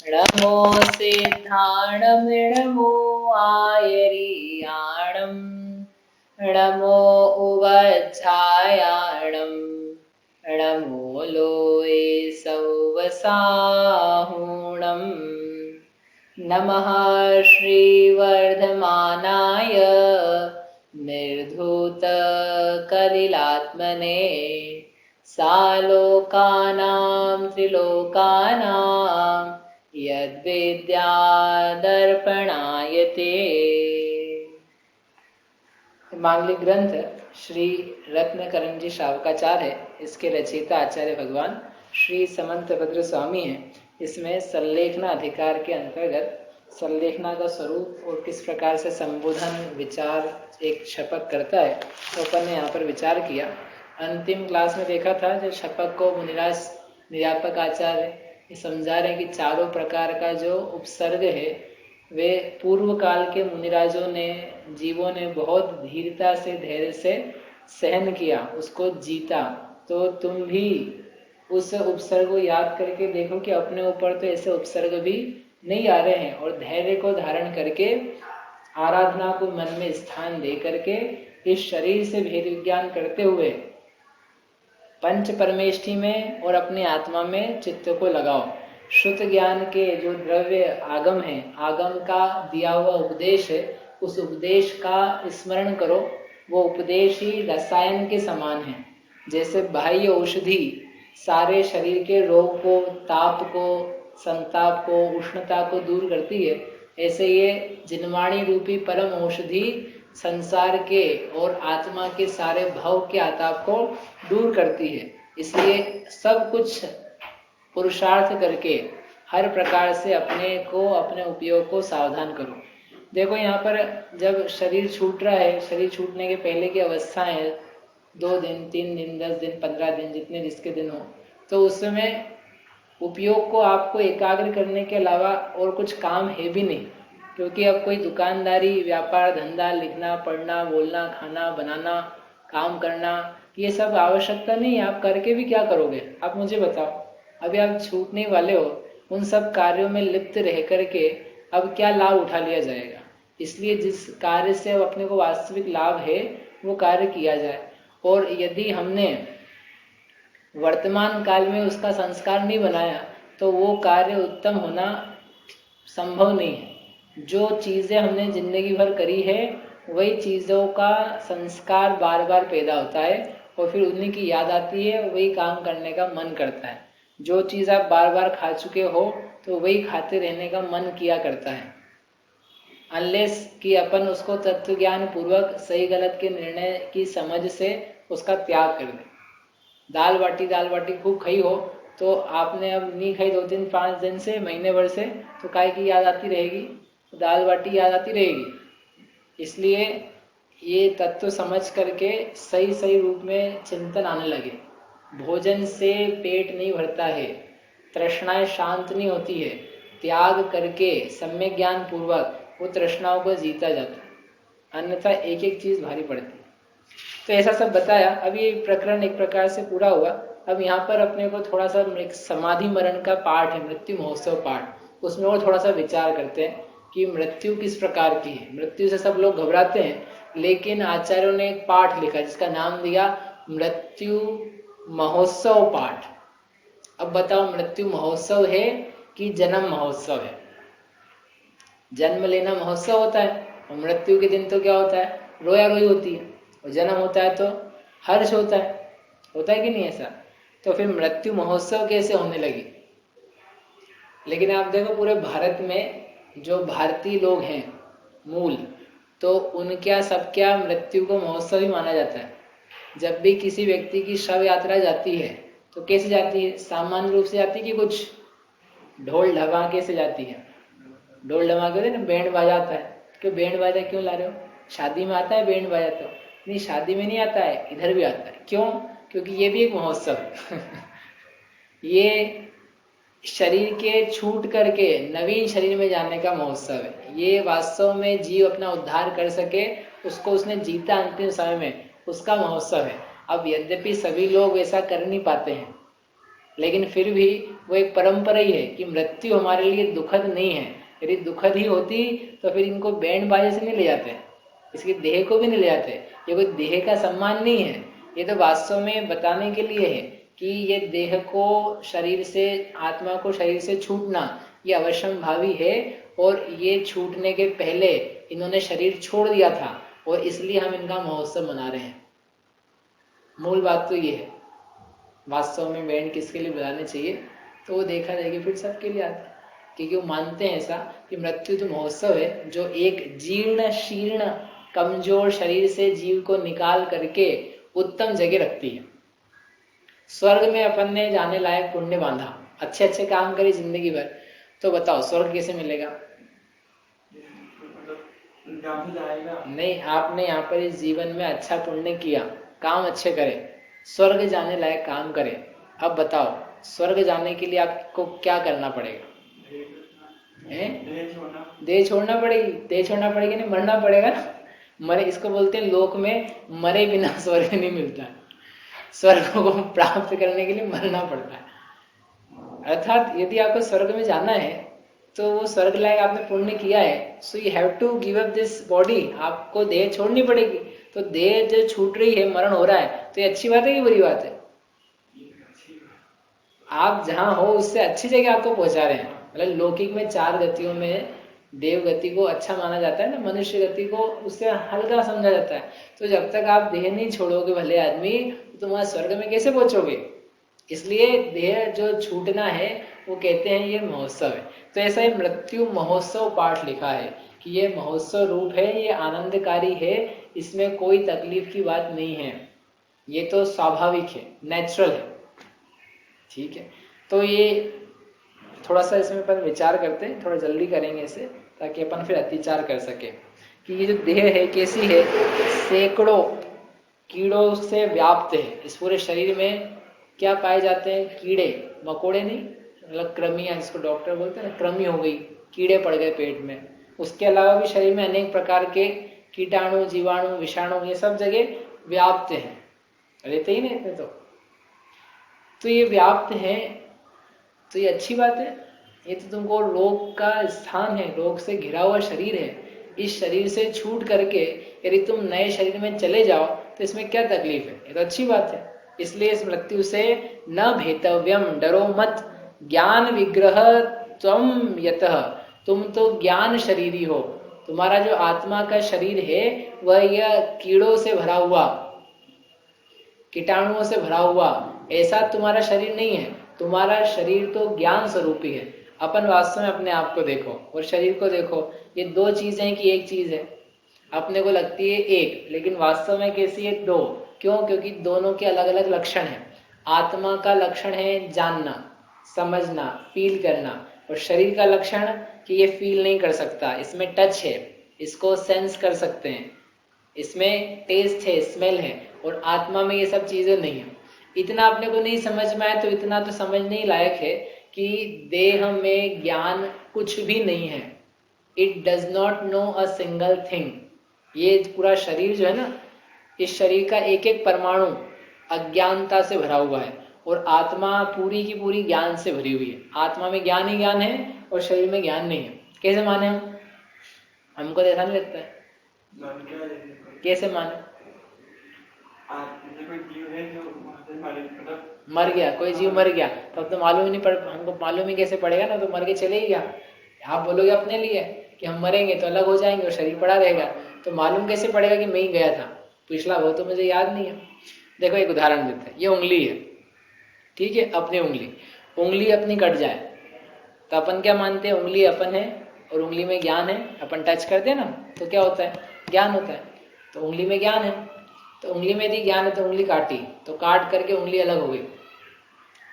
नमो सिद्धाणमिडमो आयरीयाणम् नमो उवज्झायाणम् नमो लोये सौवसाहुणम् नमः श्रीवर्धमानाय निर्धूतकलिलात्मने सालोकानां त्रिलोकानां यद्विद्यादर्पणायते। मांगलिक ग्रंथ श्री रत्नकरंजी श्रावकाचार्य है। इसके रचयिता आचार्य भगवान श्री समंतभद्र स्वामी हैं। इसमें संलेखना अधिकार के अंतर्गत संलेखना का स्वरूप और किस प्रकार से संबोधन विचार एक शपथ करता है तो अपन ने यहाँ पर विचार किया। अंतिम क्लास में देखा था जो शपथ को मुनिराज निरापक आचार्य समझा रहे हैं कि चारों प्रकार का जो उपसर्ग है वे पूर्व काल के मुनिराजों ने जीवों ने बहुत धीरता से धैर्य से सहन किया, उसको जीता। तो तुम भी उस उपसर्ग को याद करके देखो कि अपने ऊपर तो ऐसे उपसर्ग भी नहीं आ रहे हैं और धैर्य को धारण करके आराधना को मन में स्थान दे करके इस शरीर से भेद विज्ञान करते हुए पंच परमेष्ठी में और अपनी आत्मा में चित्त को लगाओ। शुद्ध ज्ञान के जो द्रव्य आगम है, आगम का दिया हुआ उपदेश है, उस उपदेश का स्मरण करो। वो उपदेश ही रसायन के समान है। जैसे बाह्य औषधि सारे शरीर के रोग को, ताप को, संताप को, उष्णता को दूर करती है, ऐसे ये जिनवाणी रूपी परम औषधि संसार के और आत्मा के सारे भव के आताप को दूर करती है। इसलिए सब कुछ पुरुषार्थ करके हर प्रकार से अपने को, अपने उपयोग को सावधान करो। देखो यहाँ पर जब शरीर छूट रहा है, शरीर छूटने के पहले की अवस्था है 2 दिन, 3 दिन, 10 दिन, 15 दिन, जितने जिसके दिन हो, तो उस समय उपयोग को आपको एकाग्र करने के अलावा और कुछ काम है भी नहीं। क्योंकि अब कोई दुकानदारी, व्यापार, धंधा, लिखना, पढ़ना, बोलना, खाना, बनाना, काम करना, ये सब आवश्यकता नहीं है। आप करके भी क्या करोगे? आप मुझे बताओ। अभी आप छूटने वाले हो, उन सब कार्यों में लिप्त रह करके अब क्या लाभ उठा लिया जाएगा? इसलिए जिस कार्य से अब अपने को वास्तविक लाभ है वो कार्य किया जाए। और यदि हमने वर्तमान काल में उसका संस्कार नहीं बनाया तो वो कार्य उत्तम होना संभव नहीं है। जो चीज़ें हमने जिंदगी भर करी है वही चीज़ों का संस्कार बार बार पैदा होता है और फिर उन्हीं की याद आती है, वही काम करने का मन करता है। जो चीज़ आप बार बार खा चुके हो तो वही खाते रहने का मन किया करता है, अनलेस कि अपन उसको तत्व ज्ञान पूर्वक सही गलत के निर्णय की समझ से उसका त्याग कर दें। दाल बाटी खूब खाई हो तो आपने अब नहीं खाई 2 दिन 5 दिन से, महीने भर से, तो काय की याद आती रहेगी? दाल बाटी याद आती रहेगी। इसलिए ये तत्व समझ करके सही सही रूप में चिंतन आने लगे। भोजन से पेट नहीं भरता है, तृष्णाएं शांत नहीं होती है। त्याग करके सम्यक ज्ञान पूर्वक वो तृष्णाओं को जीता जाता है, अन्यथा एक एक चीज भारी पड़ती है। तो ऐसा सब बताया। अब ये प्रकरण एक प्रकार से पूरा हुआ। अब यहाँ पर अपने को थोड़ा सा समाधि मरण का पाठ है, मृत्यु महोत्सव पाठ, उसमें और थोड़ा सा विचार करते हैं कि मृत्यु किस प्रकार की है। मृत्यु से सब लोग घबराते हैं, लेकिन आचार्यों ने एक पाठ लिखा जिसका नाम दिया मृत्यु महोत्सव पाठ। अब बताओ, मृत्यु महोत्सव है कि जन्म महोत्सव है? जन्म लेना महोत्सव होता है और मृत्यु के दिन तो क्या होता है? रोया रोई होती है। और जन्म होता है तो हर्ष होता है कि नहीं ऐसा? तो फिर मृत्यु महोत्सव कैसे होने लगी? लेकिन आप देखो पूरे भारत में जो भारतीय लोग हैं मूल, तो उनका सब क्या मृत्यु को महोत्सव ही माना जाता है। जब भी किसी व्यक्ति की शव यात्रा जाती है तो कैसे जाती है? सामान्य रूप से जाती है कि कुछ ढोल ढमाके से जाती है? ढोल ढमाके होते ना, बैंड बाजा आता है। क्यों बैंड बाजा क्यों ला रहे हो? शादी में आता है बैंड बाजा? तो नहीं, शादी में नहीं आता है, इधर भी आता है। क्यों? क्योंकि ये भी एक महोत्सव है। ये शरीर के छूट करके नवीन शरीर में जाने का महोत्सव है। ये वास्तव में जीव अपना उद्धार कर सके, उसको उसने जीता अंतिम समय में, उसका महोत्सव है। अब यद्यपि सभी लोग ऐसा कर नहीं पाते हैं, लेकिन फिर भी वो एक परंपरा ही है कि मृत्यु हमारे लिए दुखद नहीं है। यदि दुखद ही होती तो फिर इनको बैंड बाजे से नहीं ले जाते, इसकी देह को भी नहीं ले जाते। ये कोई देह का सम्मान नहीं है, ये तो वास्तव में बताने के लिए है कि ये देह को शरीर से, आत्मा को शरीर से छूटना ये अवश्यम भावी है, और ये छूटने के पहले इन्होंने शरीर छोड़ दिया था और इसलिए हम इनका महोत्सव मना रहे हैं। मूल बात तो ये है। वास्तव में बैंड किसके लिए बजाने चाहिए, तो वो देखा जाएगा फिर सबके लिए आता है, क्योंकि वो मानते हैं ऐसा कि मृत्यु तो महोत्सव है जो एक जीर्ण शीर्ण कमजोर शरीर से जीव को निकाल करके उत्तम जगह रखती है। स्वर्ग में अपन ने जाने लायक पुण्य बांधा, अच्छे अच्छे काम करे जिंदगी भर, तो बताओ स्वर्ग कैसे मिलेगा? नहीं, आपने यहाँ पर इस जीवन में अच्छा पुण्य किया, काम अच्छे करे, स्वर्ग जाने लायक काम करे। अब बताओ स्वर्ग जाने के लिए आपको क्या करना पड़ेगा? देह छोड़ना पड़ेगी। देह छोड़ना पड़ेगी नहीं, मरना पड़ेगा ना। मरे, इसको बोलते हैं लोक में मरे बिना स्वर्ग नहीं मिलता है। स्वर्ग को प्राप्त करने के लिए मरना पड़ता है। अर्थात यदि आपको स्वर्ग में जाना है तो वो स्वर्ग लायक आपने पुण्य किया है, so you have to give up this body. आपको देह छोड़नी पड़ेगी। तो देह जो छूट रही है, मरण हो रहा है, तो ये अच्छी बात है कि बुरी बात है? आप जहां हो उससे अच्छी जगह आपको पहुंचा रहे हैं। मतलब लौकिक में 4 गतियों में देव गति को अच्छा माना जाता है ना, मनुष्य गति को उससे हल्का समझा जाता है। तो जब तक आप देह नहीं छोड़ोगे भले आदमी, तो तुम स्वर्ग में कैसे पहुंचोगे? इसलिए देह जो छूटना है वो कहते हैं ये महोत्सव है। तो ऐसा ही मृत्यु महोत्सव पाठ लिखा है कि ये महोत्सव रूप है, ये आनंदकारी है, इसमें कोई तकलीफ की बात नहीं है, ये तो स्वाभाविक है, नेचुरल है। ठीक है, तो ये थोड़ा सा इसमें अपन विचार करते हैं, थोड़ा जल्दी करेंगे इसे ताकि अपन फिर अतिचार कर सके कि ये जो देह है कैसी है, सैकड़ों कीड़ों से व्याप्त है। इस पूरे शरीर में क्या पाए जाते हैं? कीड़े मकोड़े नहीं, मतलब कृमियां, जिसको डॉक्टर बोलते हैं ना, कृमि हो गई, कीड़े पड़ गए पेट में। उसके अलावा भी शरीर में अनेक प्रकार के कीटाणु, जीवाणु, विषाणु, ये सब जगह व्याप्त हैं, रहते ही नहीं इतने तो ये व्याप्त है, तो ये अच्छी बात है। ये तो तुमको रोग का स्थान है, रोग से घिरा हुआ शरीर है। इस शरीर से छूट करके यदि तुम नए शरीर में चले जाओ तो इसमें क्या तकलीफ है? ये तो अच्छी बात है। इसलिए इस मृत्यु से न भेतव्यम, डरो मत। ज्ञान विग्रह त्वम यतः, तुम तो ज्ञान शरीरी हो। तुम्हारा जो आत्मा का शरीर है वह यह कीड़ों से भरा हुआ, कीटाणुओं से भरा हुआ ऐसा तुम्हारा शरीर नहीं है। तुम्हारा शरीर तो ज्ञान स्वरूपी है। अपन वास्तव में अपने आप को देखो और शरीर को देखो, ये 2 चीजें हैं कि एक चीज है? अपने को लगती है एक, लेकिन वास्तव में कैसी है? 2। क्यों? क्योंकि दोनों के अलग अलग लक्षण हैं। आत्मा का लक्षण है जानना, समझना, फील करना, और शरीर का लक्षण कि ये फील नहीं कर सकता, इसमें टच है, इसको सेंस कर सकते हैं, इसमें टेस्ट है, स्मेल है, और आत्मा में ये सब चीजें नहीं है। इतना अपने को नहीं समझ में आए तो इतना तो समझने ही लायक है कि देह में ज्ञान कुछ भी नहीं है। It does not know a single thing. ये पूरा शरीर जो है ना, इस शरीर का एक एक परमाणु अज्ञानता से भरा हुआ है, और आत्मा पूरी की पूरी ज्ञान से भरी हुई है। आत्मा में ज्ञान ही ज्ञान है और शरीर में ज्ञान नहीं है। कैसे माने हम? हमको तो ऐसा नहीं लगता है। कैसे माने? मर गया, कोई जीव मर गया, तब तो मालूम ही नहीं पड़, हमको मालूम ही कैसे पड़ेगा ना, तो मर के चले ही गया। आप बोलोगे अपने लिए कि हम मरेंगे तो अलग हो जाएंगे और शरीर पड़ा रहेगा, तो मालूम कैसे पड़ेगा कि मैं ही गया था? पिछला वो तो मुझे याद नहीं है। देखो एक उदाहरण देते हैं, ये उंगली है, ठीक है, अपनी उंगली अपनी कट जाए तो अपन क्या मानते हैं? उंगली अपन है और उंगली में ज्ञान है। अपन टच करते हैं ना तो क्या होता है? ज्ञान होता है। तो उंगली में ज्ञान है, तो उंगली में यदि ज्ञान है तो उंगली काटी तो काट करके उंगली अलग हो गई,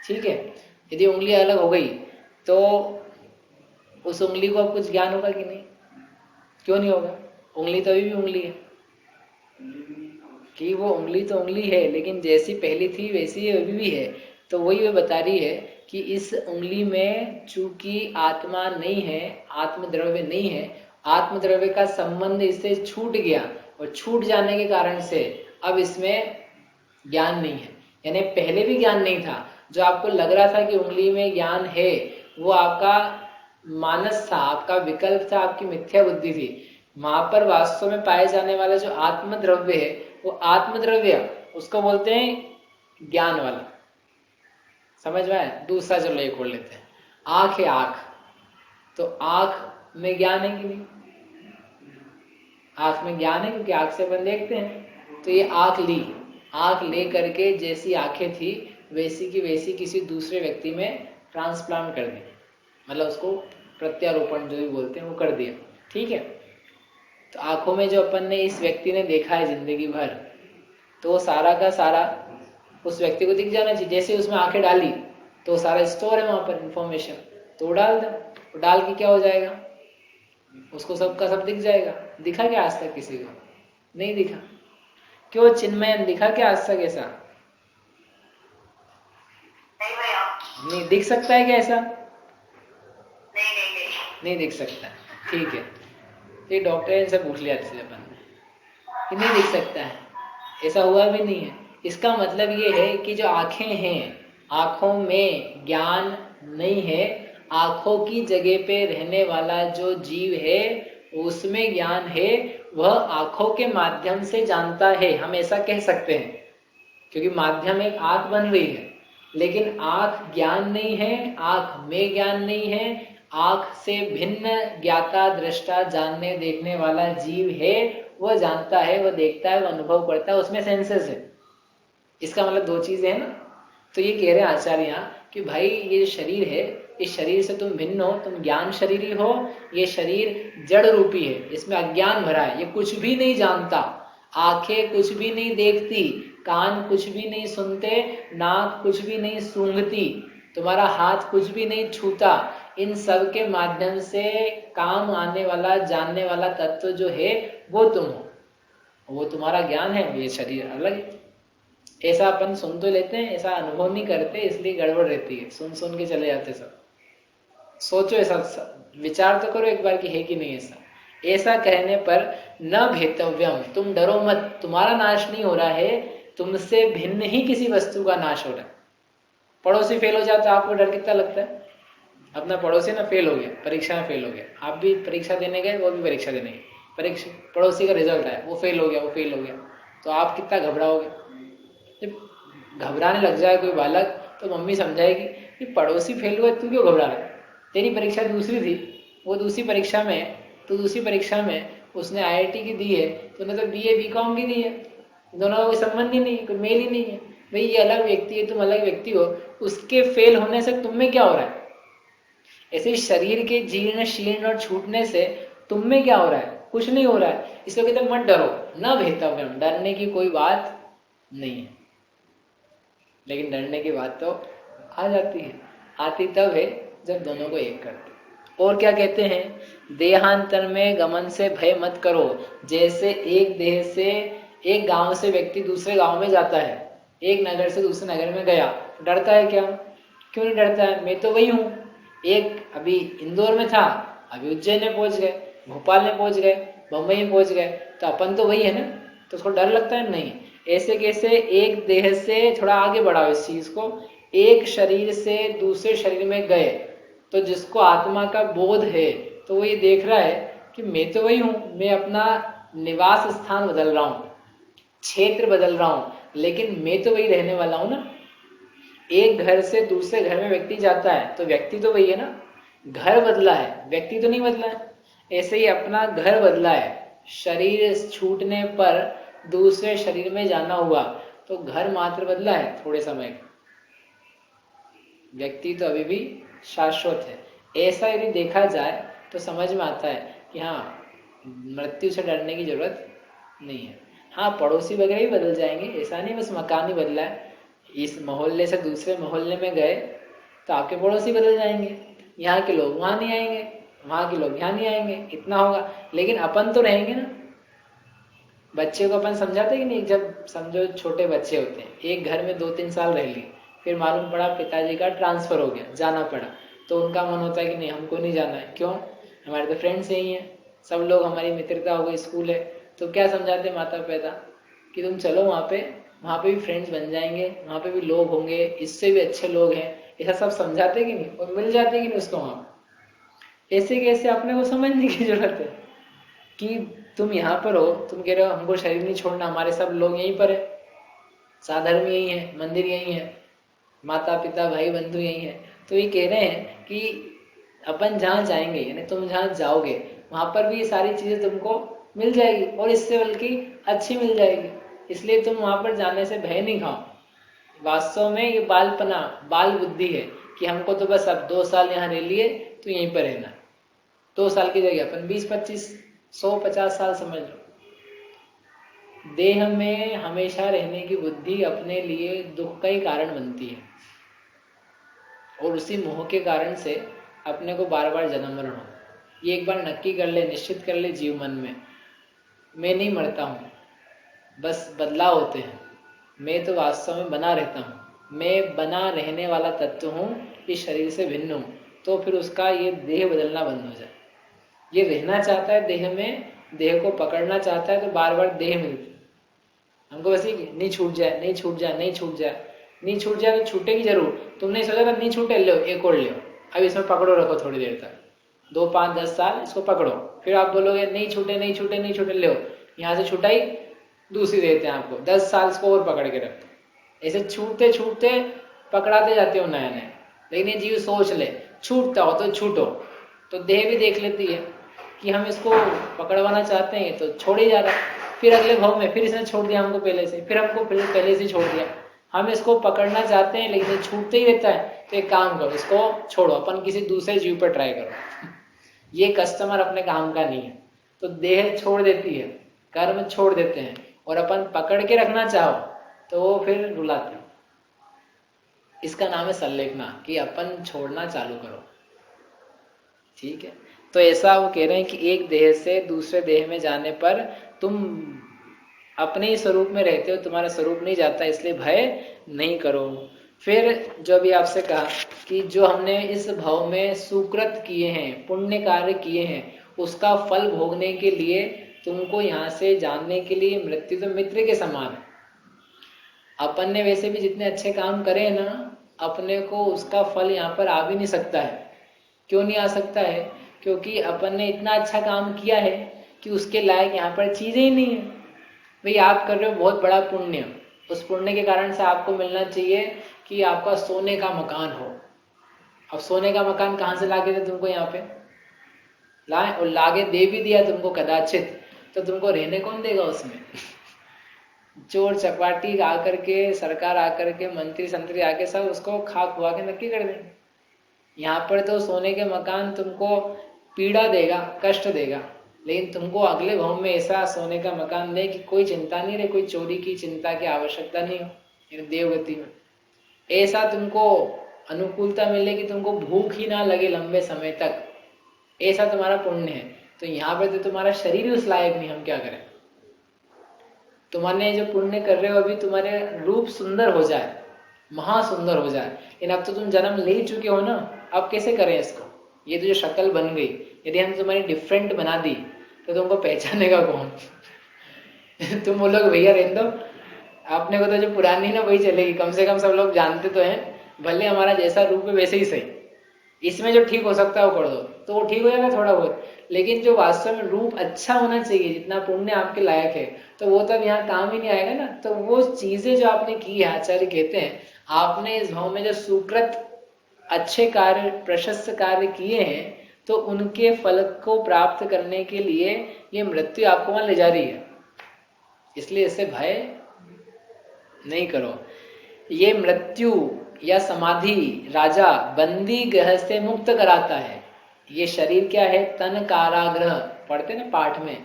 ठीक है। यदि उंगली अलग हो गई तो उस उंगली को अब कुछ ज्ञान होगा कि नहीं? क्यों नहीं होगा? उंगली तो अभी भी उंगली है, कि वो उंगली तो उंगली है, लेकिन जैसी पहली थी वैसी अभी भी है। तो वही वो बता रही है कि इस उंगली में चूंकि आत्मा नहीं है, आत्मद्रव्य नहीं है, आत्मद्रव्य का संबंध इससे छूट गया, और छूट जाने के कारण से अब इसमें ज्ञान नहीं है। यानी पहले भी ज्ञान नहीं था, जो आपको लग रहा था कि उंगली में ज्ञान है, वो आपका मानस था, आपका विकल्प था, आपकी मिथ्या बुद्धि थी। वहां पर वास्तव में पाए जाने वाला जो आत्मद्रव्य है, वो आत्मद्रव्य उसको बोलते हैं ज्ञान वाला। समझ में आया? दूसरा चलो एक और लेते हैं, आंख है आंख, तो आंख में ज्ञान है कि नहीं? आंख में ज्ञान है क्योंकि आंख से अपन देखते हैं। तो ये आंख ली, आंख ले करके जैसी आंखें थी वैसी की वैसी किसी दूसरे व्यक्ति में ट्रांसप्लांट कर दी, मतलब उसको प्रत्यारोपण जो भी बोलते हैं वो कर दिया। ठीक है, तो आंखों में जो अपन ने इस व्यक्ति ने देखा है जिंदगी भर, तो वो सारा का सारा उस व्यक्ति को दिख जाना चाहिए। जैसे उसमें आंखें डाली तो सारा स्टोर है वहां पर इंफॉर्मेशन, तो डाल दो, तो डाल के क्या हो जाएगा, उसको सबका सब दिख जाएगा। दिखा क्या आज तक किसी को? नहीं दिखा। क्यों चिन्मयन, दिखा क्या आज तक ऐसा? नहीं दिख सकता है क्या ऐसा? नहीं दिख सकता। ठीक है, ये डॉक्टर से पूछ लिया इसलिए अपन ने कि नहीं दिख सकता है, ऐसा हुआ भी नहीं है। इसका मतलब ये है कि जो आंखें हैं, आंखों में ज्ञान नहीं है, आंखों की जगह पे रहने वाला जो जीव है उसमें ज्ञान है, वह आंखों के माध्यम से जानता है, हम ऐसा कह सकते हैं, क्योंकि माध्यम एक आंख बन रही है। लेकिन आंख ज्ञान नहीं है, आंख में ज्ञान नहीं है, आंख से भिन्न ज्ञाता दृष्टा जानने देखने वाला जीव है, वह जानता है, वह देखता है, वह अनुभव करता है, उसमें सेंसेस है। इसका मतलब दो चीजें हैं ना। तो ये कह रहे हैं आचार्य यहाँ कि भाई ये जो शरीर है, इस शरीर से तुम भिन्न हो, तुम ज्ञान शरीरी हो, ये शरीर जड़ रूपी है, इसमें अज्ञान भरा है, ये कुछ भी नहीं जानता, आंखें कुछ भी नहीं देखती, कान कुछ भी नहीं सुनते, नाक कुछ भी नहीं सूंघती, तुम्हारा हाथ कुछ भी नहीं छूता, इन सब के माध्यम से काम आने वाला जानने वाला तत्व जो है वो तुम हो, वो तुम्हारा ज्ञान है, ये शरीर अलग है। ऐसा अपन सुन तो लेते हैं, ऐसा अनुभव नहीं करते, इसलिए गड़बड़ रहती है, सुन सुन के चले जाते सब। सोचो ऐसा, विचार तो करो एक बार कि है कि नहीं ऐसा। ऐसा कहने पर न भेतव्यम, तुम डरो मत, तुम्हारा नाश नहीं हो रहा है, तुमसे भिन्न ही किसी वस्तु का नाश हो रहा है। पड़ोसी फेल हो जाता है, आपको डर कितना लगता है? अपना पड़ोसी ना फेल हो गया, परीक्षा में फेल हो गया, आप भी परीक्षा देने गए, वो भी परीक्षा देने गए, परीक्षा पड़ोसी का रिजल्ट आया, वो फेल हो गया, वो फेल हो गया, तो आप कितना घबराओगे? जब घबराने लग जाए कोई बालक तो मम्मी समझाएगी कि पड़ोसी फेल हुआ, तू क्यों घबरा रहा है, तेरी परीक्षा दूसरी थी, वो दूसरी परीक्षा में, तो दूसरी परीक्षा में उसने IIT की दी है, तूने तो BA BCom की दी है, दोनों का कोई संबंध ही नहीं, कोई मेल ही नहीं है। भाई ये अलग व्यक्ति है, तुम अलग व्यक्ति हो, उसके फेल होने से तुम में क्या हो रहा है? ऐसे शरीर के जीर्ण शीर्ण और छूटने से तुम में क्या हो रहा है? कुछ नहीं हो रहा है। इसलिए कहते मत डरो, न भेतव्यम, डरने की कोई बात नहीं है। लेकिन डरने की बात तो आ जाती है, आती तब है जब दोनों को एक करते। और क्या कहते हैं, देहांतर में गमन से भय मत करो। जैसे एक देह से, एक गांव से व्यक्ति दूसरे गांव में जाता है, एक नगर से दूसरे नगर में गया, डरता है क्या? क्यों नहीं डरता है? मैं तो वही हूँ। एक अभी इंदौर में था, अभी उज्जैन में पहुंच गए, भोपाल में पहुंच गए, बम्बई में पहुंच गए, तो अपन तो वही है ना, तो उसको डर लगता है? नहीं। ऐसे कैसे एक देह से, थोड़ा आगे बढ़ाओ इस चीज को, एक शरीर से दूसरे शरीर में गए, तो जिसको आत्मा का बोध है, तो वो ये देख रहा है कि मैं तो वही हूं, मैं अपना निवास स्थान बदल रहा हूं, क्षेत्र बदल रहा हूं, लेकिन मैं तो वही रहने वाला हूं ना। एक घर से दूसरे घर में व्यक्ति जाता है तो व्यक्ति तो वही है ना, घर बदला है, व्यक्ति तो नहीं बदला है। ऐसे ही अपना घर बदला है, शरीर छूटने पर दूसरे शरीर में जाना हुआ, तो घर मात्र बदला है थोड़े समय का, व्यक्ति तो अभी भी शाश्वत है। ऐसा यदि देखा जाए तो समझ में आता है कि हाँ, मृत्यु से डरने की जरूरत नहीं है। हाँ, पड़ोसी वगैरह भी बदल जाएंगे, ऐसा नहीं बस मकान ही बदला है, इस मोहल्ले से दूसरे मोहल्ले में गए तो आपके पड़ोसी बदल जाएंगे, यहाँ के लोग वहाँ नहीं आएंगे, वहाँ के लोग यहाँ नहीं आएंगे, इतना होगा, लेकिन अपन तो रहेंगे ना। बच्चे को अपन समझाते कि नहीं, जब समझो छोटे बच्चे होते हैं, एक घर में 2-3 साल रह लिए, फिर मालूम पड़ा पिताजी का ट्रांसफर हो गया, जाना पड़ा, तो उनका मन होता है कि नहीं हमको नहीं जाना है। क्यों? हमारे तो फ्रेंड्स यही हैं, सब लोग, हमारी मित्रता हो गई, स्कूल है, तो क्या समझाते माता पिता कि तुम चलो वहाँ पे, वहाँ पे भी फ्रेंड्स बन जाएंगे, वहाँ पे भी लोग होंगे, इससे भी अच्छे लोग हैं, ऐसा सब समझाते कि नहीं, और मिल जाते कि नहीं उसको वहाँ। ऐसे कैसे अपने को समझने की जरूरत है कि तुम यहाँ पर हो, तुम कह रहे हो हमको शरीर नहीं छोड़ना, हमारे सब लोग यहीं पर है, साधर्म यही है, मंदिर यही है, माता पिता भाई बंधु यही है। तो ये कह रहे हैं कि अपन जहाँ जाएंगे यानी तुम जहाँ जाओगे वहाँ पर भी ये सारी चीज़ें तुमको मिल जाएगी, और इससे बल्कि अच्छी मिल जाएगी। इसलिए तुम वहाँ पर जाने से भय नहीं खाओ। वास्तव में ये बालपना, बाल बुद्धि है कि हमको तो बस अब 2 साल यहाँ रह लिए तो यहीं पर रहना। 2 साल की जगह अपन 20-25-100-50 साल समझ लो। देह में हमेशा रहने की बुद्धि अपने लिए दुख का ही कारण बनती है, और उसी मोह के कारण से अपने को बार बार जन्म मरण होता है। ये एक बार नक्की कर ले, निश्चित कर ले जीव मन में, मैं नहीं मरता हूँ, बस बदलाव होते हैं, मैं तो वास्तव में बना रहता हूँ, मैं बना रहने वाला तत्व हूँ, इस शरीर से भिन्न हूँ। तो फिर उसका ये देह बदलना बंद हो जाए। ये रहना चाहता है देह में, देह को पकड़ना चाहता है, तो बार बार देह मिलती है हमको, बस ये नहीं छूट जाए, नहीं छूट जाए, नहीं छूट जाए, नहीं छूट जाए, तो छूटेगी जरूर। तुमने सोचा था नहीं छूटे, लो एक और लो, अब इसमें पकड़ो रखो थोड़ी देर तक, 2-5-10 साल इसको पकड़ो, फिर आप बोलोगे नहीं छूटे, नहीं छूटे, नहीं छूटे, लो यहाँ से छुटाई, दूसरी देते हैं आपको, 10 साल इसको और पकड़ के रखो। ऐसे छूटते छूटते पकड़ाते जाते हो नया नया। लेकिन ये जीव सोच ले छूटता हो तो छूटो, तो देह भी देख लेती है कि हम इसको पकड़वाना चाहते हैं तो छोड़ ही जा रहा है। फिर अगले भाव में फिर इसने छोड़ दिया हमको पहले से, फिर हमको पहले से छोड़ दिया। हम इसको पकड़ना चाहते हैं लेकिन ये छूटते ही रहता है, तो एक काम करो, इसको छोड़ो, अपन किसी दूसरे जीव पर ट्राई करो। ये कस्टमर अपने काम का नहीं है। तो देह छोड़ देती है, कर्म छोड़ देते हैं, और अपन पकड़ के रखना चाहो तो वो फिर रुलाते हैं। इसका नाम है संलेखना, कि अपन छोड़ना चालू करो। ठीक है, तो ऐसा वो कह रहे हैं कि एक देह से दूसरे देह में जाने पर तुम अपने ही स्वरूप में रहते हो, तुम्हारा स्वरूप नहीं जाता, इसलिए भय नहीं करो। फिर जो भी आपसे कहा कि जो हमने इस भाव में सुकृत किए हैं, पुण्य कार्य किए हैं, उसका फल भोगने के लिए तुमको यहाँ से जानने के लिए मृत्यु तो मित्र के समान है। अपन ने वैसे भी जितने अच्छे काम करे हैं ना, अपने को उसका फल यहाँ पर आ भी नहीं सकता है। क्यों नहीं आ सकता है? क्योंकि अपन ने इतना अच्छा काम किया है कि उसके लायक यहाँ पर चीजें ही नहीं है। भाई आप कर रहे हो बहुत बड़ा पुण्य, उस पुण्य के कारण से आपको मिलना चाहिए कि आपका सोने का मकान हो। अब सोने का मकान कहाँ से लाके दे तुमको? यहाँ पे लाए, और लागे दे भी दिया तुमको कदाचित, तो तुमको रहने कौन देगा उसमें? चोर चपाटी आकर के, सरकार आकर के, मंत्री संतरी आके सब उसको खा खुआ के नक्की कर देंगे। यहाँ पर तो सोने के मकान तुमको पीड़ा देगा, कष्ट देगा, लेकिन तुमको अगले भाव में ऐसा सोने का मकान दे कि कोई चिंता नहीं रहे, कोई चोरी की चिंता की आवश्यकता नहीं हो। देवगति में ऐसा तुमको अनुकूलता मिले कि तुमको भूख ही ना लगे लंबे समय तक, ऐसा तुम्हारा पुण्य है। तो यहाँ पर तो तुम्हारा शरीर उस लायक नहीं, हम क्या करें? तुम्हारे जो पुण्य कर रहे हो अभी तुम्हारे रूप सुंदर हो जाए, महासुंदर हो जाए, लेकिन अब तो तुम जन्म ले चुके हो ना, अब कैसे करें इसको? ये तो जो शक्ल बन गई, यदि हम तुम्हारी डिफरेंट बना दी तो तुमको पहचानेगा कौन? तुम बोलोगे भैया रहने दो, आपने को तो जो पुरानी ना वही चलेगी, कम से कम सब लोग जानते तो हैं, भले हमारा जैसा रूप है वैसे ही सही, इसमें जो ठीक हो सकता है वो कर दो, तो वो ठीक हो जाएगा थोड़ा बहुत। लेकिन जो वास्तव में रूप अच्छा होना चाहिए, जितना पुण्य आपके लायक है, तो वो तब यहाँ काम ही नहीं आएगा ना। तो वो चीजें जो आपने की है, आचार्य कहते हैं आपने इस भाव में जो सुकृत अच्छे कार्य, प्रशस्त कार्य किए हैं, तो उनके फल को प्राप्त करने के लिए ये मृत्यु आपको वहां ले जा रही है, इसलिए इससे भय नहीं करो। ये मृत्यु या समाधि राजा बंदी ग्रह से मुक्त कराता है। ये शरीर क्या है? तन कारागृह, पढ़ते ना पाठ में,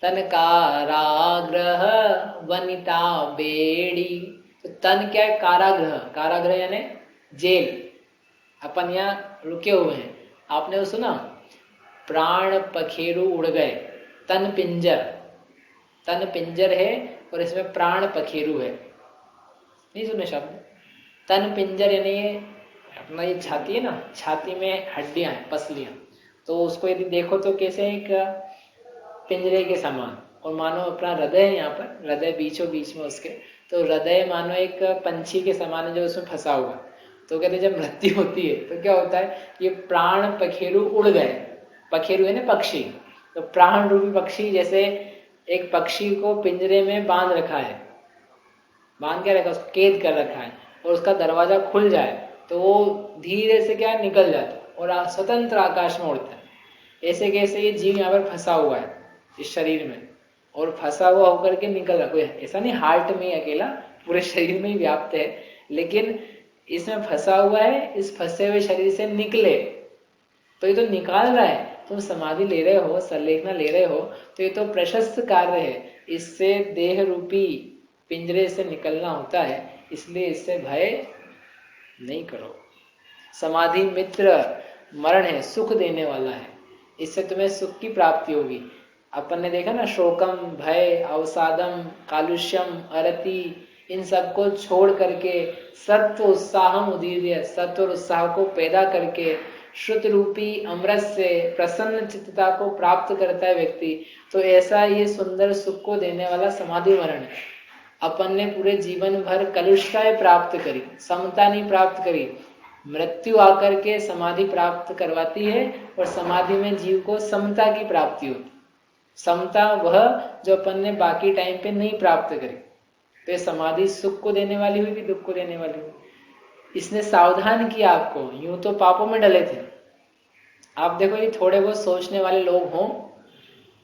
तन कारागृह वनिता बेड़ी। तो तन क्या है? कारागृह, कारागृह यानी जेल, अपन यहाँ रुके हुए हैं। आपने वो सुना, प्राण पखेरु उड़ गए, तन पिंजर, तन पिंजर है और इसमें प्राण पखेरु है, नहीं सुने शब्द? तन पिंजर यानी ये अपना ये छाती है ना, छाती में हड्डियां हैं, पसलियां, तो उसको यदि देखो तो कैसे एक पिंजरे के समान, और मानो अपना हृदय है यहाँ पर, हृदय बीचों बीच में उसके, तो हृदय मानो एक पंछी के समान है जो उसमें फंसा हुआ। तो कहते जब मृत्यु होती है तो क्या होता है, ये प्राण पखेरु उड़ गए, पखेरु है ना पक्षी, तो प्राण रूपी पक्षी जैसे एक पक्षी को पिंजरे में बांध रखा है, बांध के रखा, उसको कैद कर रखा है, और उसका दरवाजा खुल जाए तो वो धीरे से क्या निकल जाता है और स्वतंत्र आकाश में उड़ता है। ऐसे कैसे ये जीव यहाँ पर फंसा हुआ है इस शरीर में, और फंसा हुआ होकर के निकल रहा, कोई ऐसा नहीं हार्ट में ही अकेला, पूरे शरीर में ही व्याप्त है, लेकिन इसमें फंसा हुआ है, इस फंसे हुए शरीर से निकले तो ये तो निकाल रहा है। तुम समाधि ले रहे हो, संलेखना ले रहे हो, तो ये तो प्रशस्त कार्य है, इससे देह रूपी पिंजरे से निकलना होता है, इसलिए इससे भय नहीं करो। समाधि मित्र मरण है, सुख देने वाला है, इससे तुम्हें सुख की प्राप्ति होगी। अपन ने देखा ना, शोकम, भय, अवसादम, कालुष्यम, अरति, इन सबको छोड़ करके सत्व उत्साहम उदीर्य, सत्व और उत्साह को पैदा करके श्रुत रूपी अमृत से प्रसन्न चित्तता को प्राप्त करता है व्यक्ति। तो ऐसा ये सुंदर सुख को देने वाला समाधि मरण है। अपन ने पूरे जीवन भर कलुषताएं प्राप्त करी, समता नहीं प्राप्त करी, मृत्यु आकर के समाधि प्राप्त करवाती है, और समाधि में जीव को समता की प्राप्ति होती। समता वह जो अपन ने बाकी टाइम पे नहीं प्राप्त करी। तो ये समाधि सुख को देने वाली हुई कि दुख को देने वाली हुई? इसने सावधान किया आपको, यूं तो पापों में डले थे। आप देखो, ये थोड़े बहुत सोचने वाले लोग हों,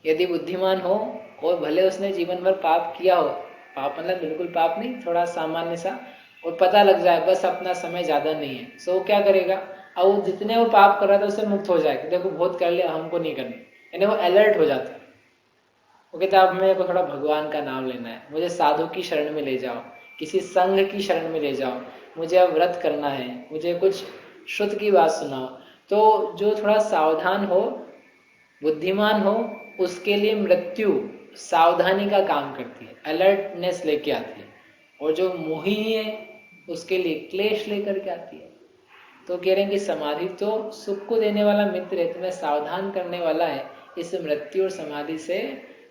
यदि बुद्धिमान हो और भले उसने जीवन भर पाप किया हो, पाप मतलब बिल्कुल पाप नहीं, थोड़ा सामान्य सा, और पता लग जाए बस अपना समय ज्यादा नहीं है, सो क्या करेगा, अब वो जितने वो पाप कर रहा था उससे मुक्त हो जाएगा। देखो बहुत कर लिया, हमको नहीं करना, यानी वो अलर्ट हो जाता है। वो कहता है अब मेरे को थोड़ा भगवान का नाम लेना है, मुझे साधु की शरण में ले जाओ, किसी संघ की शरण में ले जाओ, मुझे अब व्रत करना है, मुझे कुछ शुद्ध की बात सुनाओ। तो जो थोड़ा सावधान हो, बुद्धिमान हो, उसके लिए मृत्यु सावधानी का काम करती है, अलर्टनेस लेके आती है, और जो मोही है उसके लिए क्लेश लेकर के आती है। तो कह रहे हैं कि समाधि तो सुख को देने वाला मित्र है, तुम्हें सावधान करने वाला है, इस मृत्यु और समाधि से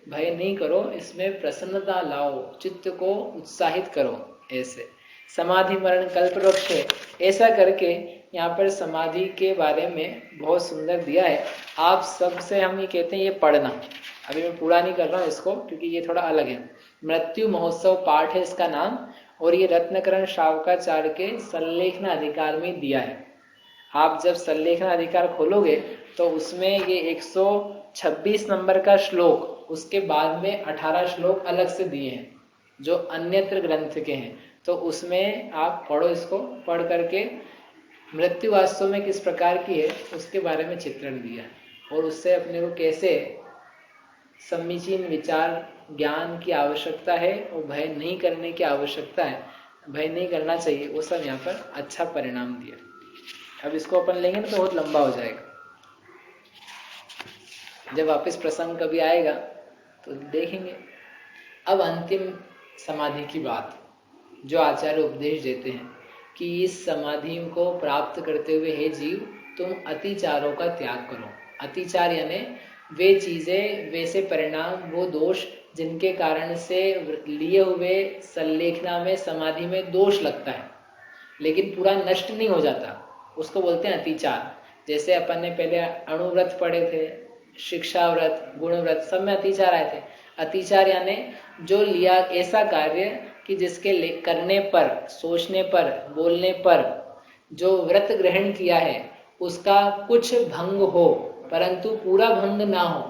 भय नहीं करो, इसमें प्रसन्नता लाओ, चित्त को उत्साहित करो। ऐसे समाधि मरण कल्प वृक्ष है, ऐसा करके यहाँ पर समाधि के बारे में बहुत सुंदर दिया है। आप सबसे हम ये कहते हैं ये पढ़ना, अभी मैं पूरा नहीं कर रहा हूँ इसको क्योंकि ये थोड़ा अलग है। मृत्यु महोत्सव पाठ है इसका नाम, और ये रत्नकरण शावकाचार्य के संलेखना अधिकार में दिया है। आप जब संलेखना अधिकार खोलोगे तो उसमें ये 126 नंबर का श्लोक, उसके बाद में 18 श्लोक अलग से दिए हैं जो अन्यत्र ग्रंथ के हैं। तो उसमें आप पढ़ो, इसको पढ़ करके मृत्यु वास्तव में किस प्रकार की है उसके बारे में चित्रण दिया है, और उससे अपने को कैसे समीचीन विचार ज्ञान की आवश्यकता है और भय नहीं करने की आवश्यकता है, भय नहीं करना चाहिए, वो सब यहाँ पर अच्छा परिणाम दिया। अब इसको अपन लेंगे ना तो बहुत लंबा हो जाएगा, जब वापस प्रसंग कभी आएगा तो देखेंगे। अब अंतिम समाधि की बात जो आचार्य उपदेश देते हैं कि इस समाधि को प्राप्त करते हुए हे जीव, तुम अतिचारों का त्याग करो। अतिचार यानी वे चीजें, वैसे परिणाम, वो दोष जिनके कारण से लिए हुए संलेखना में समाधि में दोष लगता है लेकिन पूरा नष्ट नहीं हो जाता, उसको बोलते हैं अतिचार। जैसे अपन ने पहले अणुव्रत पढ़े थे, शिक्षा व्रत, गुण व्रत, सब में अतिचार आए थे। अतिचार यानी जो लिया ऐसा कार्य कि जिसके करने पर, सोचने पर, बोलने पर जो व्रत ग्रहण किया है उसका कुछ भंग हो परंतु पूरा भंग ना हो,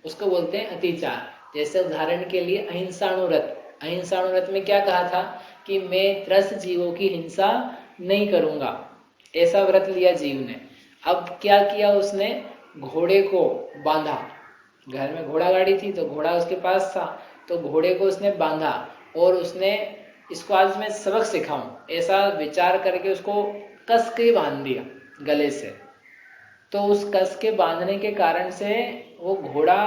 उसको बोलते हैं अतिचार। जैसे उदाहरण के लिए अहिंसाणुव्रत, अहिंसाणुव्रत में क्या कहा था कि मैं त्रस्त जीवों की हिंसा नहीं करूंगा, ऐसा व्रत लिया जीव ने। अब क्या किया उसने, घोड़े को बांधा, घर में घोड़ा गाड़ी थी तो घोड़ा उसके पास था, तो घोड़े को उसने बांधा और उसने इसको आज मैं सबक सिखाऊं ऐसा विचार करके उसको कस के बांध दिया गले से। तो उस कस के बांधने के कारण से वो घोड़ा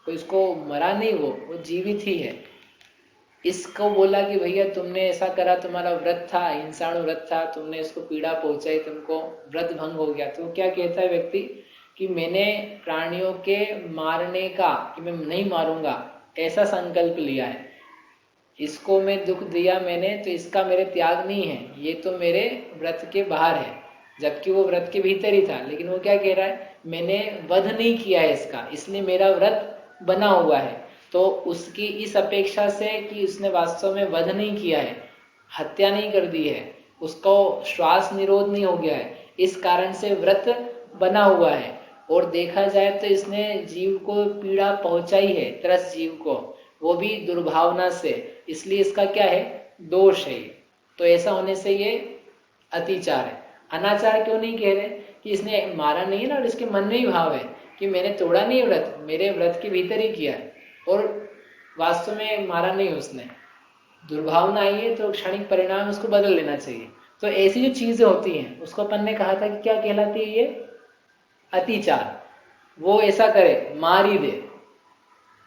कोई उसको मरा नहीं, वो जीवित ही है। इसको बोला कि भैया तुमने ऐसा करा, तुम्हारा व्रत था, इंसाणु व्रत था, तुमने इसको पीड़ा पहुंचाई, तुमको व्रत भंग हो गया। तो क्या कहता है व्यक्ति कि मैंने प्राणियों के मारने का, कि मैं नहीं मारूंगा ऐसा संकल्प लिया है, इसको मैं दुख दिया मैंने तो इसका मेरे त्याग नहीं है, ये तो मेरे व्रत के बाहर है, जबकि वो व्रत के भीतर ही था। लेकिन वो क्या कह रहा है, मैंने वध नहीं किया है इसका, इसलिए मेरा व्रत बना हुआ है। तो उसकी इस अपेक्षा से कि उसने वास्तव में वध नहीं किया है, हत्या नहीं कर दी है, उसको श्वास निरोध नहीं हो गया है, इस कारण से व्रत बना हुआ है। और देखा जाए तो इसने जीव को पीड़ा पहुंचाई है, त्रस्त जीव को, वो भी दुर्भावना से, इसलिए इसका क्या है, दोष है ये। तो ऐसा होने से ये अतिचार है। अनाचार क्यों नहीं कह रहे कि इसने मारा नहीं है ना, और इसके मन में ही भाव है कि मैंने तोड़ा नहीं व्रत, मेरे व्रत के भीतर ही किया है, और वास्तव में मारा नहीं उसने, दुर्भावना आई है तो क्षणिक परिणाम उसको बदल लेना चाहिए। तो ऐसी जो चीजें होती हैं उसको अपन ने कहा था कि क्या कहलाती है, ये अतिचार। वो ऐसा करे, मार ही दे,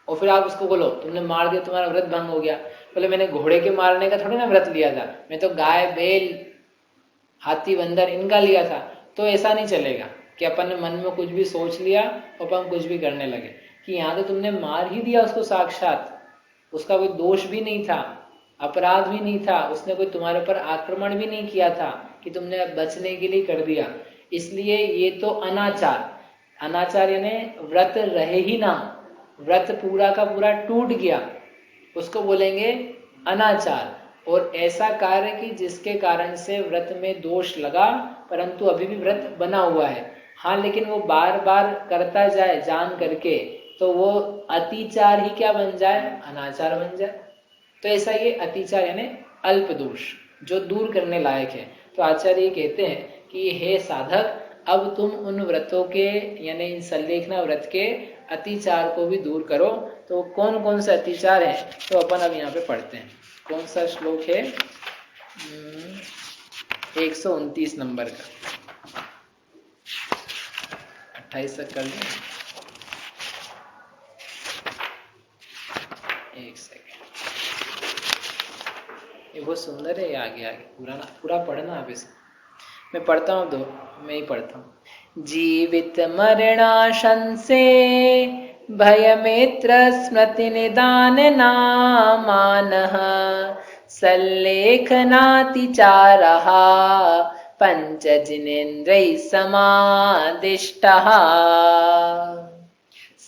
और फिर आप उसको बोलो तुमने मार दिया, तुम्हारा व्रत भंग हो गया। बोले मैंने घोड़े के मारने का थोड़ी ना व्रत लिया था, मैं तो गाय बैल हाथी बंदर इनका लिया था। तो ऐसा नहीं चलेगा कि अपन ने मन में कुछ भी सोच लिया और अपन कुछ भी करने लगे, कि यहाँ तो तुमने मार ही दिया उसको साक्षात, उसका कोई दोष भी नहीं था, अपराध भी नहीं था, उसने कोई तुम्हारे ऊपर आक्रमण भी नहीं किया था कि तुमने बचने के लिए कर दिया, इसलिए ये तो अनाचार। अनाचार यानी व्रत रहे ही ना, व्रत पूरा का पूरा टूट गया, उसको बोलेंगे अनाचार। और ऐसा कार्य कि जिसके कारण से व्रत में दोष लगा परंतु अभी भी व्रत बना हुआ है, हाँ, लेकिन वो बार बार करता जाए जान करके, तो वो अतिचार ही क्या बन जाए, अनाचार बन जाए। तो ऐसा ये अतिचार यानी अल्प दोष जो दूर करने लायक है। तो आचार्य ये कहते हैं कि हे साधक, अब तुम उन व्रतों के यानी इन सल्लेखना व्रत के अतिचार को भी दूर करो। तो कौन कौन से अतिचार है, तो अपन अब यहाँ पे पढ़ते हैं। कौन सा श्लोक है, 129 नंबर का, 28 तक कर दें, एक सेकेंड, ये बहुत सुंदर है, आगे आगे पूरा पढ़ना आप इसे। मैं पढ़ता हूँ, मैं ही पढ़ता हूँ। जीवित मरणाशंसे भयमेत्र स्मृति निदान नामानः सल्लेखनातिचारः पंच जिनेन्द्रिय समादिष्टः।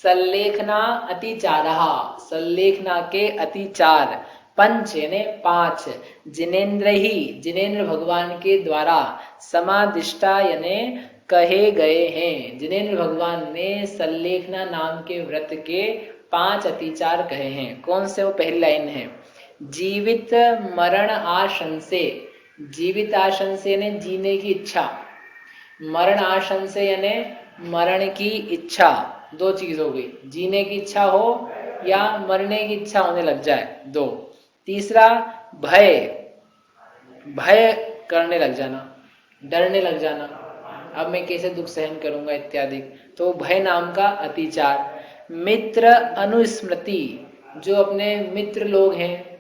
सल्लेखना अतिचारः, सल्लेखना के अतिचार, पंच यानी पांच, जिनेन्द्र ही जिनेन्द्र भगवान के द्वारा, समादिष्टा यानी कहे गए हैं। जिनेन्द्र भगवान ने सल्लेखना नाम के व्रत के 5 अतिचार कहे हैं। कौन से, वो पहली लाइन है, जीवित मरण आशंसे, जीवित आशंसे यानी जीने की इच्छा, मरण आशंसे यानी मरण की इच्छा, दो चीज हो गई, जीने की इच्छा हो या मरने की इच्छा होने लग जाए, दो। तीसरा भय, भय करने लग जाना, डरने लग जाना, अब मैं कैसे दुख सहन करूंगा इत्यादि, तो भय नाम का अतिचार। मित्र अनुस्मृति, जो अपने मित्र लोग हैं,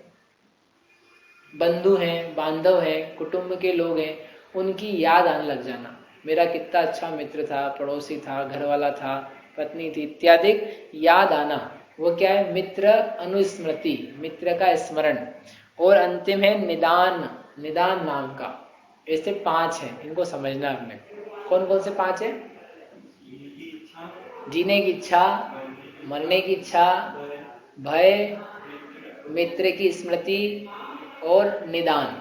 बंधु हैं, बांधव हैं, कुटुंब के लोग हैं, उनकी याद आने लग जाना, मेरा कितना अच्छा मित्र था, पड़ोसी था, घर वाला था, पत्नी थी इत्यादि, याद आना, वो क्या है, मित्र अनुस्मृति, मित्र का स्मरण। और अंतिम है निदान, निदान नाम का। ऐसे 5 हैं, इनको समझना हमने। कौन कौन से 5 है, जीने की इच्छा, मरने की इच्छा, भय, मित्र की स्मृति और निदान।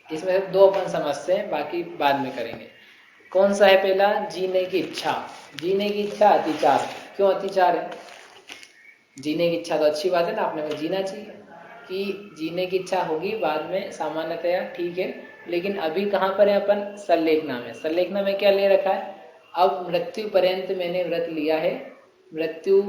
इसमें से 2 अपन समझते हैं, बाकी बाद में करेंगे। कौन सा है पहला, जीने की इच्छा। जीने की इच्छा अतिचार। क्यों अतिचार है, जीने की इच्छा तो अच्छी बात है ना, आपने को जीना चाहिए, कि जीने की इच्छा होगी बाद में सामान्यतया, ठीक है, लेकिन अभी कहाँ पर है अपन, सल्लेखना में। सल्लेखना में क्या ले रखा है, अब मृत्यु पर्यंत मैंने व्रत लिया है, मृत्यु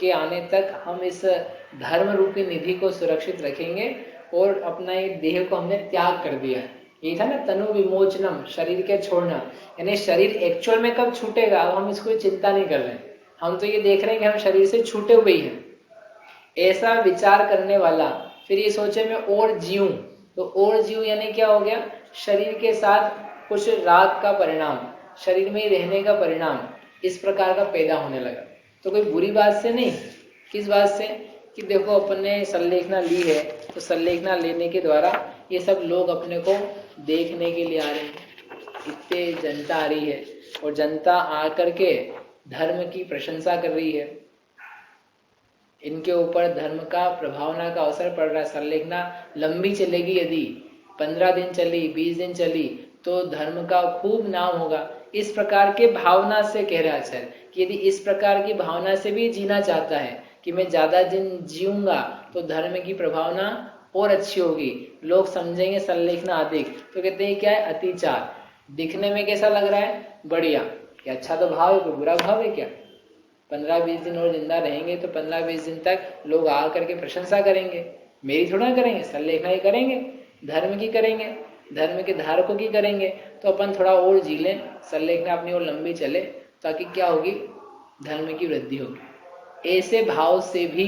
के आने तक हम इस धर्म रूपी निधि को सुरक्षित रखेंगे, और अपना ये देह को हमने त्याग कर दिया है। ये था ना तनु विमोचनम, शरीर के छोड़ना, यानी शरीर एक्चुअल में कब छूटेगा, अब हम इसको चिंता नहीं कर रहे हैं, हम तो ये देख रहे हैं कि हम शरीर से छूटे हुए ही हैं। ऐसा विचार करने वाला फिर ये सोचे मैं और जीऊं, तो और जीऊं यानी क्या हो गया, शरीर के साथ कुछ राग का परिणाम, शरीर में ही रहने का परिणाम इस प्रकार का पैदा होने लगा। तो कोई बुरी बात से नहीं, किस बात से, कि देखो अपने संलेखना ली है, तो संलेखना लेने के द्वारा ये सब लोग अपने को देखने के लिए आ रहे हैं, इतने जनता आ रही है और जनता आकर के धर्म की प्रशंसा कर रही है, इनके ऊपर धर्म का प्रभावना का अवसर पड़ रहा है। संलेखना लंबी चलेगी, यदि 15 दिन चली, 20 दिन चली, तो धर्म का खूब नाम होगा। इस प्रकार के भावना से कह रहे आचार्य कि यदि इस प्रकार की भावना से भी जीना चाहता है कि मैं ज्यादा दिन जीऊंगा तो धर्म की प्रभावना और अच्छी होगी, लोग समझेंगे संलेखना अधिक, तो कहते हैं क्या है, अतिचार। दिखने में कैसा लग रहा है, बढ़िया, क्या अच्छा तो भाव है, कोई बुरा भाव है क्या? 15-20 दिन और जिंदा रहेंगे तो 15-20 दिन तक लोग आ करके प्रशंसा करेंगे, मेरी थोड़ा करेंगे, संलेखना ही करेंगे, धर्म की करेंगे, धर्म के धारकों की करेंगे। तो अपन थोड़ा और जी लें, संलेखना अपनी और लंबी चले, ताकि क्या होगी, धर्म की वृद्धि होगी। ऐसे भाव से भी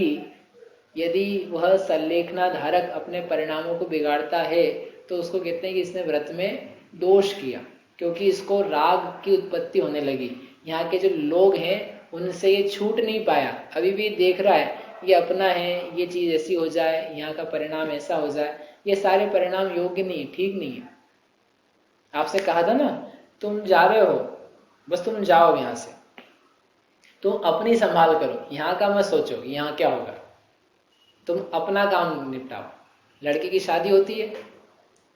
यदि वह संलेखना धारक अपने परिणामों को बिगाड़ता है तो उसको कहते हैं कि इसने व्रत में दोष किया, क्योंकि इसको राग की उत्पत्ति होने लगी। यहाँ के जो लोग हैं उनसे ये छूट नहीं पाया, अभी भी देख रहा है ये अपना है, ये चीज ऐसी हो जाए, यहाँ का परिणाम ऐसा हो जाए, ये सारे परिणाम योग्य नहीं, ठीक नहीं है। आपसे कहा था ना, तुम जा रहे हो, बस तुम जाओ यहाँ से, तुम अपनी संभाल करो, यहाँ का मत सोचो यहाँ क्या होगा, तुम अपना काम निपटाओ। लड़की की शादी होती है,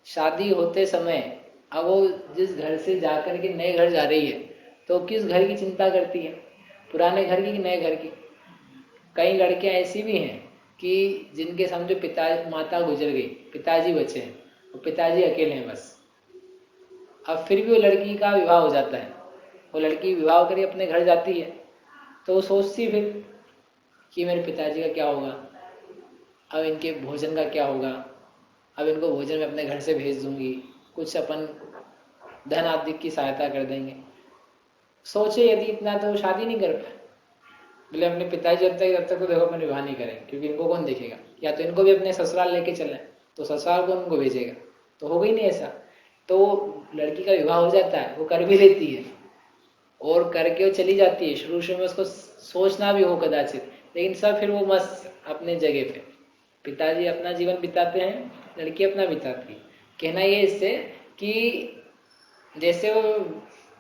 शादी होते समय अब वो जिस घर से जाकर के नए घर जा रही है तो किस घर की चिंता करती है, पुराने घर की कि नए घर की? कई लड़कियां ऐसी भी हैं कि जिनके समझो पिता माता गुजर गई, पिताजी बचे हैं और पिताजी अकेले हैं बस। अब फिर भी वो लड़की का विवाह हो जाता है, वो लड़की विवाह करके अपने घर जाती है तो वो सोचती फिर कि मेरे पिताजी का क्या होगा, अब इनके भोजन का क्या होगा, अब इनको भोजन में अपने घर से भेज दूंगी, कुछ अपन धन आदि की सहायता कर देंगे। सोचे यदि इतना तो शादी नहीं कर पाए, बोले अपने पिताजी जब तक तो देखो अपन विवाह नहीं करेंगे, क्योंकि इनको कौन देखेगा, या तो इनको भी अपने ससुराल लेके चले तो ससुराल कौन उनको भेजेगा, तो हो गई नहीं ऐसा। तो लड़की का विवाह हो जाता है, वो कर भी लेती है और करके वो चली जाती है। शुरू शुरू में उसको सोचना भी हो कदाचित, लेकिन सब फिर वो मस्त अपने जगह पे, पिताजी अपना जीवन बिताते हैं, लड़की अपना बिताती है। कहना ये इससे कि जैसे वो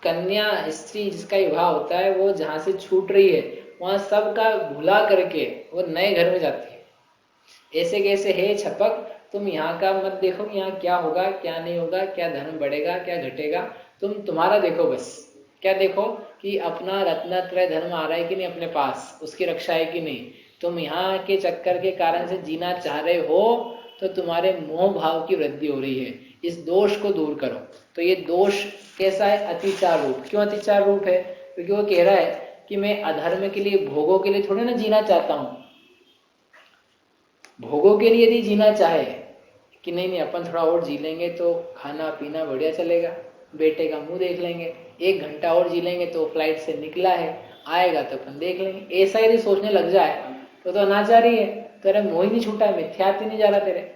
कन्या स्त्री जिसका विवाह होता है, वो जहाँ से छूट रही है वहां सबका भुला करके वो नए घर में जाती है। ऐसे कैसे है छपक, तुम यहाँ का मत देखो कि यहाँ क्या होगा क्या नहीं होगा, क्या धर्म बढ़ेगा क्या घटेगा, तुम तुम्हारा देखो बस। क्या देखो कि अपना रत्नत्रय धर्म आ रहा है कि नहीं अपने पास, उसकी रक्षा है कि नहीं। तुम यहाँ के चक्कर के कारण से जीना चाह रहे हो तो तुम्हारे मोह भाव की वृद्धि हो रही है, इस दोष को दूर करो। तो ये दोष कैसा है, अतिचार रूप। क्यों अतिचार रूप है? क्योंकि वो कह रहा है कि मैं अधर्म के लिए, भोगों के लिए थोड़ी ना जीना चाहता हूं। भोगों के लिए यदि जीना चाहे कि नहीं नहीं अपन थोड़ा और जी लेंगे तो खाना पीना बढ़िया चलेगा, बेटे का मुंह देख लेंगे, 1 घंटा और जी लेंगे तो फ्लाइट से निकला है आएगा तो अपन देख लेंगे, ऐसा यदि सोचने लग जाए तो अनाचारी है, तेरा मोह ही नहीं छूटा है, मिथ्यात्व नहीं जा रहा तेरे।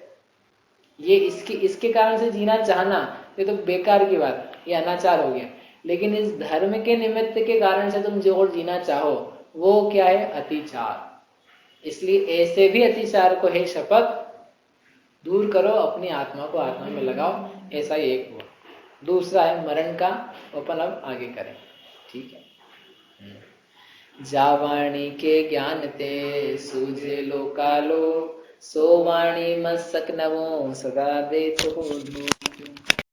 ये इसके कारण से जीना चाहना ये तो बेकार की बात, ये अनाचार हो गया। लेकिन इस धर्म के निमित्त के कारण से तुम जो और जीना चाहो वो क्या है, अतिचार। इसलिए ऐसे भी अतिचार को है शपथ दूर करो, अपनी आत्मा को आत्मा में लगाओ, ऐसा ही एक हुआ। दूसरा है मरण का, अपन अब आगे करें, ठीक है। जावाणी के ज्ञान ते सूझे लोकालो, सो वाणी मस्तक नवो सदा दे तो